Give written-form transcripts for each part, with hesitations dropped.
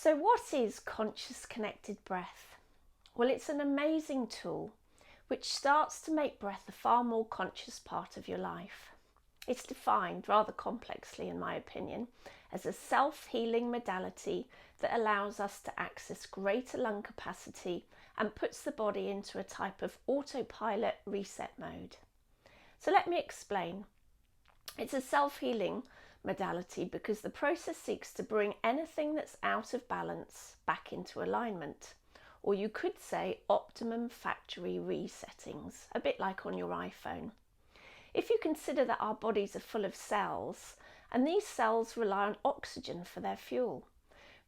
So what is conscious connected breath? Well, it's an amazing tool which starts to make breath a far more conscious part of your life. It's defined rather complexly, in my opinion, as a self-healing modality that allows us to access greater lung capacity and puts the body into a type of autopilot reset mode. So let me explain. It's a self-healing modality because the process seeks to bring anything that's out of balance back into alignment. Or you could say optimum factory resettings, a bit like on your iPhone. If you consider that our bodies are full of cells, and these cells rely on oxygen for their fuel,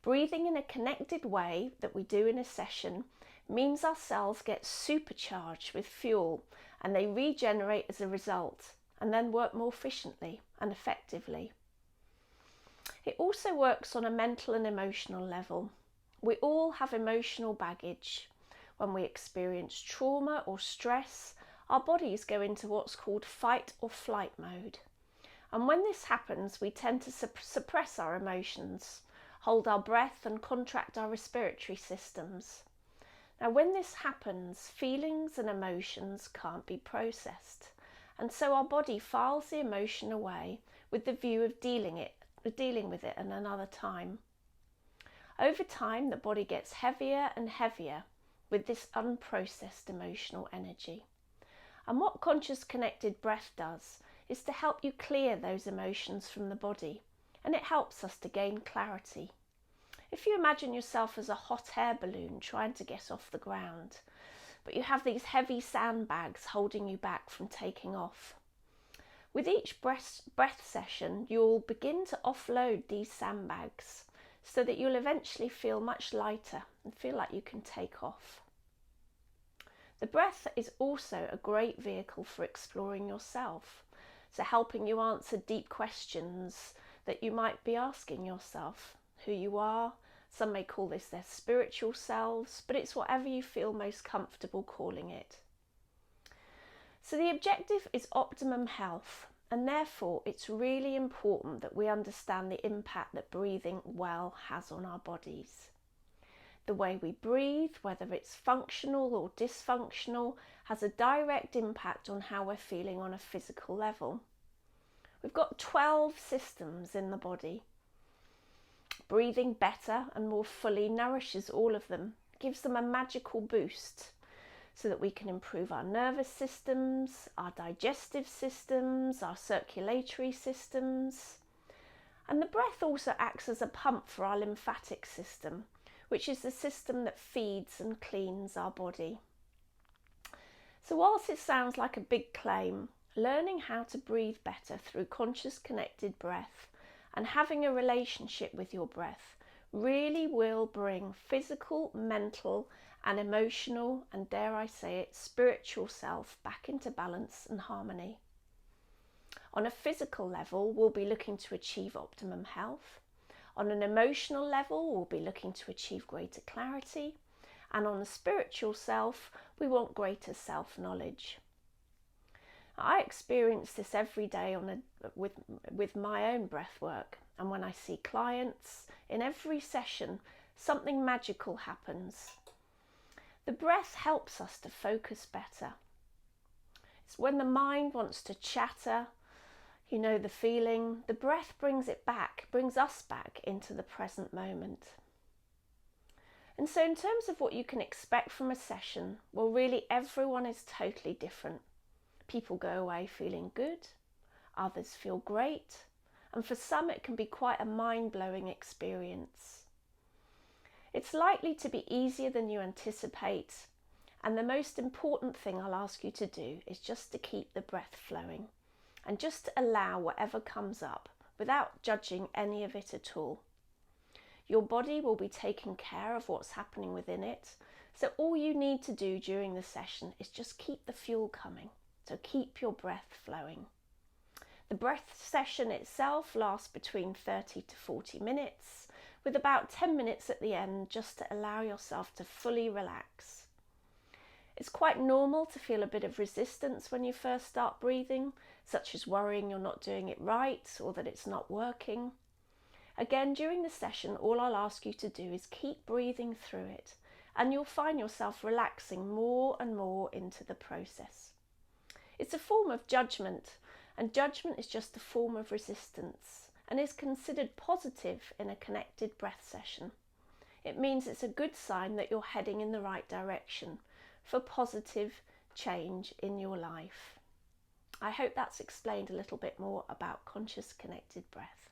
breathing in a connected way that we do in a session means our cells get supercharged with fuel and they regenerate as a result and then work more efficiently and effectively. It also works on a mental and emotional level. We all have emotional baggage. When we experience trauma or stress, our bodies go into what's called fight or flight mode. And when this happens, we tend to suppress our emotions, hold our breath and contract our respiratory systems. Now, when this happens, feelings and emotions can't be processed. And so our body files the emotion away with the view of dealing with it at another time. Over time, the body gets heavier and heavier with this unprocessed emotional energy. And what conscious connected breath does is to help you clear those emotions from the body, and it helps us to gain clarity. If you imagine yourself as a hot air balloon trying to get off the ground, but you have these heavy sandbags holding you back from taking off. With each breath session, you'll begin to offload these sandbags so that you'll eventually feel much lighter and feel like you can take off. The breath is also a great vehicle for exploring yourself, so helping you answer deep questions that you might be asking yourself. Who you are, some may call this their spiritual selves, but it's whatever you feel most comfortable calling it. So the objective is optimum health, and therefore it's really important that we understand the impact that breathing well has on our bodies. The way we breathe, whether it's functional or dysfunctional, has a direct impact on how we're feeling on a physical level. We've got 12 systems in the body. Breathing better and more fully nourishes all of them, gives them a magical boost so that we can improve our nervous systems, our digestive systems, our circulatory systems. And the breath also acts as a pump for our lymphatic system, which is the system that feeds and cleans our body. So whilst it sounds like a big claim, learning how to breathe better through conscious connected breath and having a relationship with your breath really will bring physical, mental and emotional, and dare I say it, spiritual self back into balance and harmony. On a physical level, we'll be looking to achieve optimum health. On an emotional level, we'll be looking to achieve greater clarity. And on a spiritual self, we want greater self-knowledge. I experience this every day with my own breath work, and when I see clients, in every session, something magical happens. The breath helps us to focus better. It's when the mind wants to chatter, you know the feeling, the breath brings us back into the present moment. And so in terms of what you can expect from a session, well, really everyone is totally different. People go away feeling good, others feel great, and for some it can be quite a mind-blowing experience. It's likely to be easier than you anticipate, and the most important thing I'll ask you to do is just to keep the breath flowing and just to allow whatever comes up without judging any of it at all. Your body will be taking care of what's happening within it, so all you need to do during the session is just keep the fuel coming. So keep your breath flowing. The breath session itself lasts between 30 to 40 minutes, with about 10 minutes at the end just to allow yourself to fully relax. It's quite normal to feel a bit of resistance when you first start breathing, such as worrying you're not doing it right or that it's not working. Again, during the session, all I'll ask you to do is keep breathing through it, and you'll find yourself relaxing more and more into the process. It's a form of judgment, and judgment is just a form of resistance and is considered positive in a connected breath session. It means it's a good sign that you're heading in the right direction for positive change in your life. I hope that's explained a little bit more about conscious connected breath.